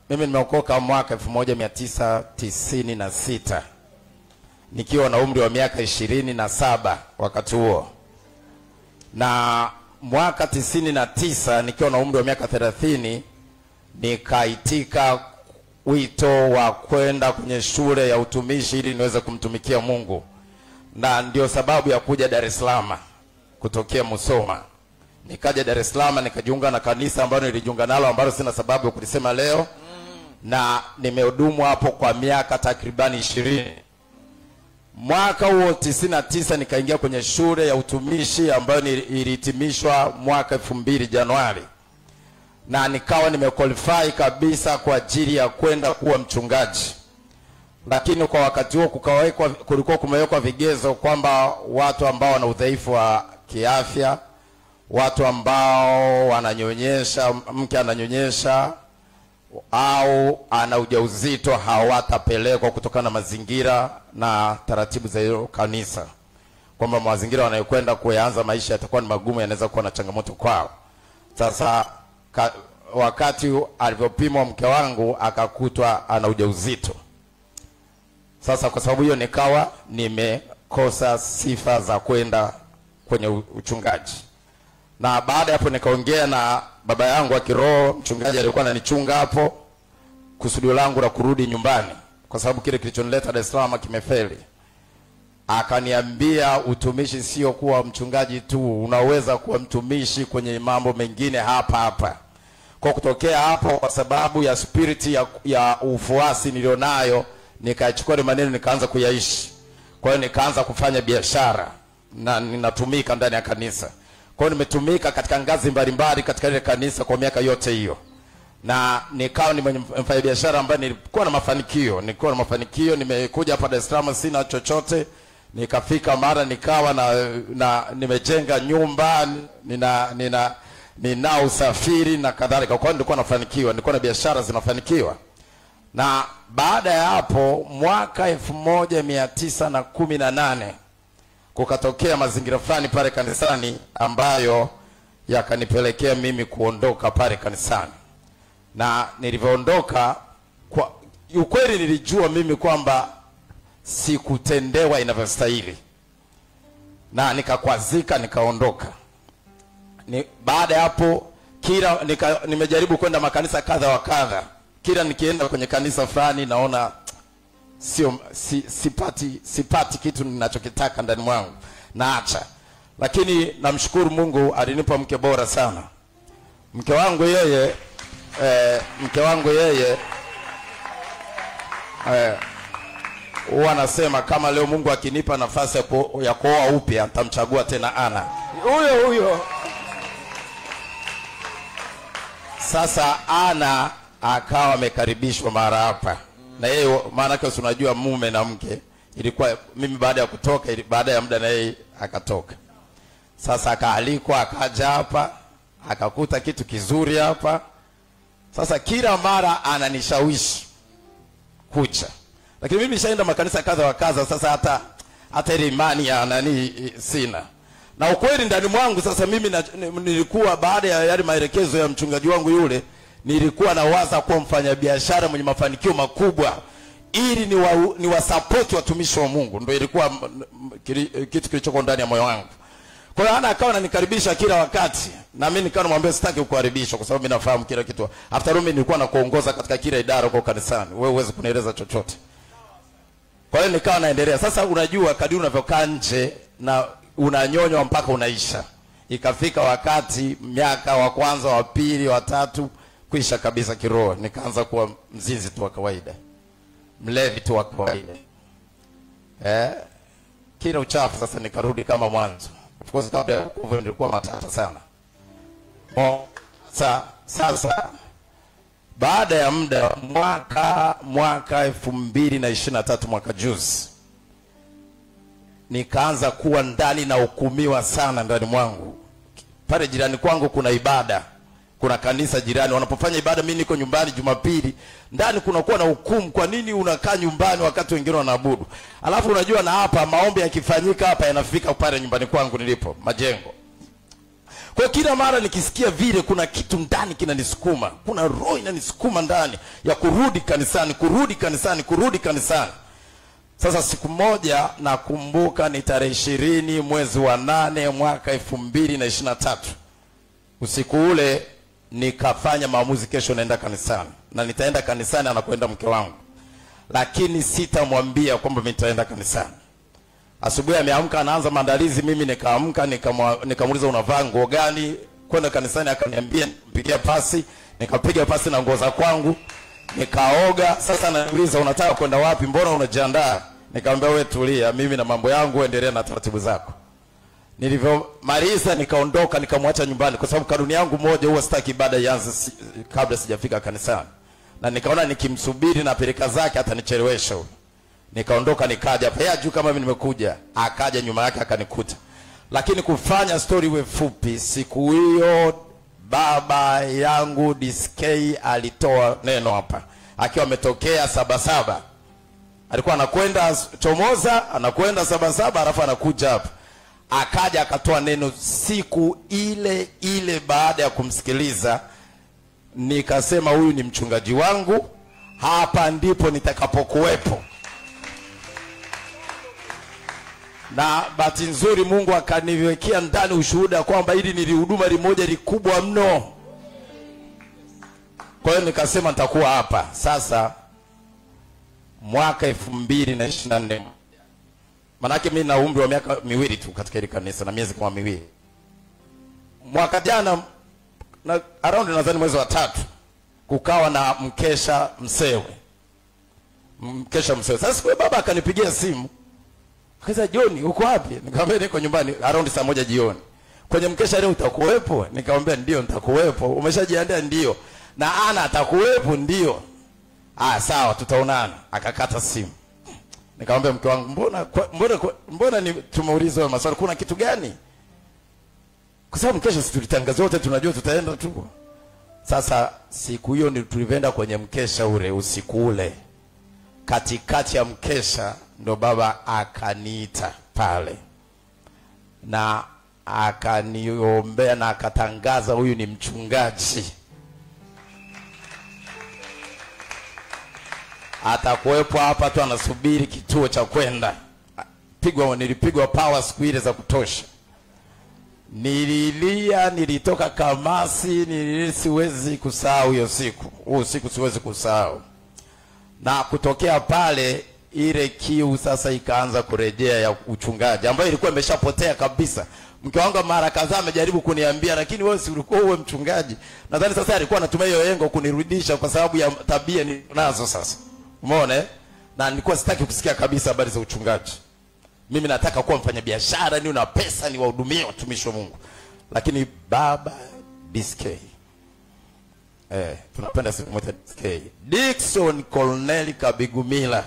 Mimi nimeokoka mwaka 1996 nikiwa na umri wa miaka 27 wakati huo. Na mwaka 99 nikiwa na umri wa miaka 30 nikaitika wito wa kwenda kwenye shule ya utumishi ili niweze kumtumikia Mungu. Na ndio sababu ya kuja Dar es Salaam kutokea Musoma. Nikaja Dar es Salaam nikajiunga na kanisa ambalo nilijiunga nalo ambalo sina sababu ya kulisema leo. Na nimehudumu hapo kwa miaka takribani 20. Mwaka huo 99 nikaingia kwenye shule ya utumishi ambayo ilihitimishwa mwaka 2000 Januari. Na nikawa nimequalify kabisa kwa ajili ya kwenda kuwa mchungaji. Lakini kwa wakati huo kulikuwa kumewekwa vigezo kwamba watu ambao wana udhaifu wa kiafya, watu ambao wananyonyesha, mke ananyonyesha au ana ujauzito hawatapelekwa kutokana na mazingira na taratibu za hilo kanisa. Kwamba mazingira wanayokwenda kuanza maisha yatakuwa ni magumu, yanaweza kuwa na changamoto kwao. Sasa wakati alivyopimwa mke wangu akakutwa ana ujauzito. Sasa kwa sababu hiyo nikawa nimekosa sifa za kwenda kwenye uchungaji. Na baada ya hapo nikaongea na baba yangu wa kiroho, mchungaji alikuwa ananichunga hapo, kusudi langu la kurudi nyumbani kwa sababu kile kilichonileta Dar es Salaam kimefeli. Akaniambia utumishi sio kuwa mchungaji tu, unaweza kuwa mtumishi kwenye mambo mengine hapa. Kwa kutokea hapo, kwa sababu ya spirit ya ufuasi nilionayo, nikachukua ile maneno nikaanza kuyaishi. Kwa hiyo nikaanza kufanya biashara na ninatumika ndani ya kanisa. Kwa hiyo nimetumika katika ngazi mbalimbali katika ile kanisa kwa miaka yote hiyo. Na nikawa ni mfanya biashara ambaye nilikuwa na mafanikio. Nimekuja hapa Dar es Salaam sina chochote. Nikafika mara nikawa na nimejenga nyumba, nina usafiri na kadhalika. Kwa hiyo nilikuwa nafanikiwa, nilikuwa na biashara zinafanikiwa. Na baada ya hapo mwaka 1918 kukatokea mazingira fulani pale kanisani ambayo yakanipelekea mimi kuondoka pale kanisani. Na nilivyoondoka, kwa ukweli nilijua mimi kwamba sikutendewa inavyostahili. Na nikakwazika nikaondoka. Baada ya hapo nimejaribu kwenda makanisa kadha wa kadha. Kila nikienda kwenye kanisa fulani naona sipati kitu ninachokitaka ndani mwangu, naacha. Lakini namshukuru Mungu alinipa mke bora sana. Mke wangu yeye huwa anasema kama leo Mungu akinipa nafasi ya kuoa upya nitamchagua tena Ana. Huyo. Sasa Ana akawa amekaribishwa mara hapa. Na yeye maana yake unajua mume na mke, ilikuwa mimi baada ya kutoka, baada ya muda na yeye akatoka. Sasa akaalikwa, akaja hapa, akakuta kitu kizuri hapa. Sasa kila mara ananishawishi kucha. Lakini mimi nishaenda makanisa kadha wa kadha, sasa hata ile imani ya nani sina. Na ukweli ndani mwangu sasa mimi nilikuwa baada ya yale maelekezo ya mchungaji wangu yule, nilikuwa nawaza kuwa mfanyabiashara mwenye mafanikio makubwa ili ni wasupport watumishi wa Mungu. Ndio ilikuwa kitu kilichoko ndani ya moyo wangu. Kwa hiyo Ana akawa ananikaribisha kila wakati, na mimi nikawa namwambia sitaki kukaribishwa kwa sababu mimi nafahamu kila kitu. After all nilikuwa nakuongoza katika kila idara kwa kanisani. Wewe huwezi kunieleza chochote. Kwa hiyo nikawa naendelea. Sasa unajua kadri unavyokaa nje na unanyonywa mpaka unaisha. Ikafika wakati miaka wa kwanza, wa pili, wa tatu kuisha kabisa kiroho, nikaanza kuwa mzinzi tu wa kawaida. Mlevi tu wa kawaida. Kila uchafu sasa nikarudi kama mwanzo. Of course kabla ya kufa nilikuwa matata sana. Sasa baada ya muda mwaka 2023 mwaka juzi, nikaanza kuwa ndani na hukumiwa sana ndani mwangu. Pale jirani kwangu kuna ibada, kuna kanisa jirani wanapofanya ibada, mimi niko nyumbani Jumapili, ndani kuna kuwa na hukumu, kwa nini unakaa nyumbani wakati wengine wanaabudu? Alafu unajua na hapa maombi yakifanyika hapa yanafika pale nyumbani kwangu nilipo Majengo. Kwa kila mara nikisikia vile kuna kitu ndani kinanisukuma, kuna roho inanisukuma ndani ya kurudi kanisani. Sasa siku moja nakumbuka ni tarehe 20 mwezi wa 8 mwaka 2023. Usiku ule nikafanya maamuzi, kesho naenda kanisani. Na nitaenda kanisani anakwenda mke wangu. Lakini sitamwambia kwamba nitaenda kanisani. Asubuhi ameamka anaanza maandalizi, mimi nikaamka nikamuuliza unavaa nguo gani kwenda kanisani, akaniambia mpigia pasi. Nikapiga pasi na nguo za kwangu, nikaoga. Sasa ananiuliza unataka kwenda wapi, mbona unajiandaa? Nikamwambia wewe tulia, mimi na mambo yangu, endelea na taratibu zako. Nilivyomaliza nikaondoka, nikamwacha nyumbani kwa sababu kanuni yangu moja, huwa sitaki ibada ianze kabla sijafika kanisani. Na nikaona nikimsubiri na peleka zake atanichelewesha. Nikaondoka nikaja hapa yeye juu kama mimi nimekuja, akaja nyuma yake akanikuta. Lakini kufanya story we fupi, siku hiyo baba yangu DSK alitoa neno hapa akiwa ametokea Sabasaba. Alikuwa anakwenda Chomoza, anakwenda Sabasaba, alafu anakuja hapa. Akaja akatoa neno siku ile ile. Baada ya kumsikiliza nikasema huyu ni mchungaji wangu, hapa ndipo nitakapokuwepo. Na bahati nzuri Mungu akaniwekea ndani ushuhuda kwamba hili ni huduma limoja likubwa mno. Kwa hiyo nikasema nitakuwa hapa. Sasa mwaka 2024, manake mimi na umri wa miaka miwili tu katika ile kanisa na miezi kama miwili. Mwaka jana na around nadhani mwezi wa 3 kukawa na mkesha Msewe. Sasa kwa baba akanipigia simu. Akasema John uko wapi? Nikamwambia niko nyumbani around saa 1 jioni. Kwenye mkesha leo utakuwepo? Nikamwambia ndio nitakuwepo. Umeshajiandaa? Ndio. Na Ana atakuwepo? Ndio. Sawa tutaonana. Akakata simu. Nikamwambia mke wangu mbona ni tumeulizwa maswali, kuna kitu gani? Kwa sababu mkesha si tulitangaza wote tunajua tutaenda tu. Sasa siku hiyo ni tulivenda kwenye mkesha ule, usiku ule. Katikati ya mkesha ndo baba akaniita pale. Na akaniombea na akatangaza huyu ni mchungaji. Atakuwepo hapa tu anasubiri kituo cha kwenda. Nilipigwa power siku ile za kutosha. Nililia, nilitoka kamasi, siwezi kusahau hiyo siku. Siku siwezi kusahau. Na kutokea pale ile kiu sasa ikaanza kurejea ya uchungaji ambayo ilikuwa imeshapotea kabisa. Mke wangu mara kadhaa amejaribu kuniambia lakini wewe si ulikuwa uwe mchungaji. Nadhani sasa alikuwa anatumia hiyo yengo kunirudisha kwa sababu ya tabia ninazo sasa. Umeona? Na nilikuwa sitaki kusikia kabisa habari za uchungaji. Mimi nataka kuwa mfanyabiashara, niwe na pesa, niwahudumie watumishi wa Mungu. Lakini baba DSK, tunapenda siku moja DSK, Dickson Corneli Kabigumila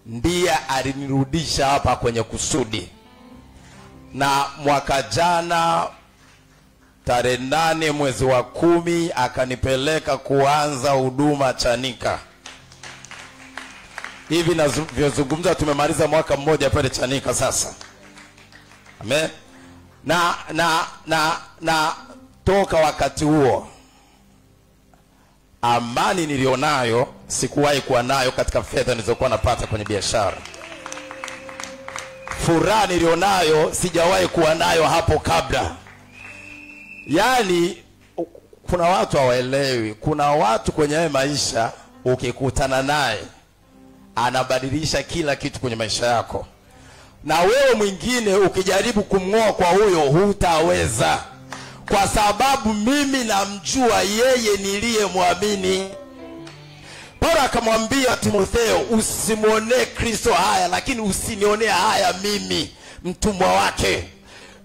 ndiye alinirudisha hapa kwenye kusudi. Na mwaka jana tarehe 8 mwezi wa 10 akanipeleka kuanza huduma Chanika. Hivi navyozungumza tumemaliza mwaka mmoja pale Chanika sasa. Amen. Na toka wakati huo amani nilionayo sikuwahi kuwa nayo katika fedha nilizokuwa napata kwenye biashara. Furaha nilionayo sijawahi kuwa nayo hapo kabla. Yaani kuna watu hawaelewi, kuna watu kwenye maisha ukikutana naye anabadilisha kila kitu kwenye maisha yako. Na wewe mwingine ukijaribu kumngoa kwa huyo hutaweza. Kwa sababu mimi namjua yeye niliyemwamini. Paulo akamwambia Timotheo, usimuonee Kristo haya lakini usinionee haya mimi mtumwa wake.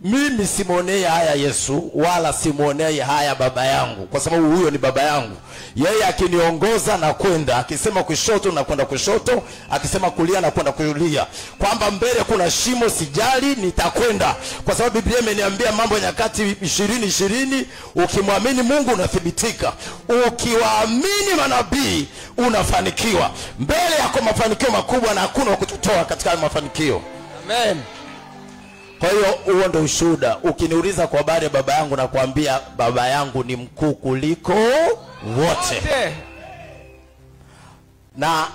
Mimi simuonee haya Yesu wala simuonee haya baba yangu, kwa sababu huyo ni baba yangu. Yeye akiniongoza na kwenda, akisema kushoto na kwenda kushoto, akisema kulia na kwenda kulia. Kwamba mbele kuna shimo sijali, nitakwenda. Kwa sababu Biblia imeniambia Mambo ya Nyakati 20:20, ukimwamini Mungu unathibitika. Ukiwaamini manabii unafanikiwa. Mbele yako mafanikio makubwa na hakuna kututoa katika mafanikio. Amen. Kwa hiyo huo ndio ushuhuda. Ukiniuliza kwa habari ya baba yangu, nakwambia baba yangu ni mkuu kuliko wote. Na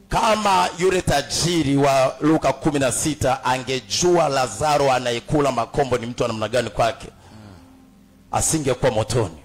kama yule tajiri wa Luka 16 angejua Lazaro anayekula makombo ni mtu wa namna gani kwake, asingekuwa motoni.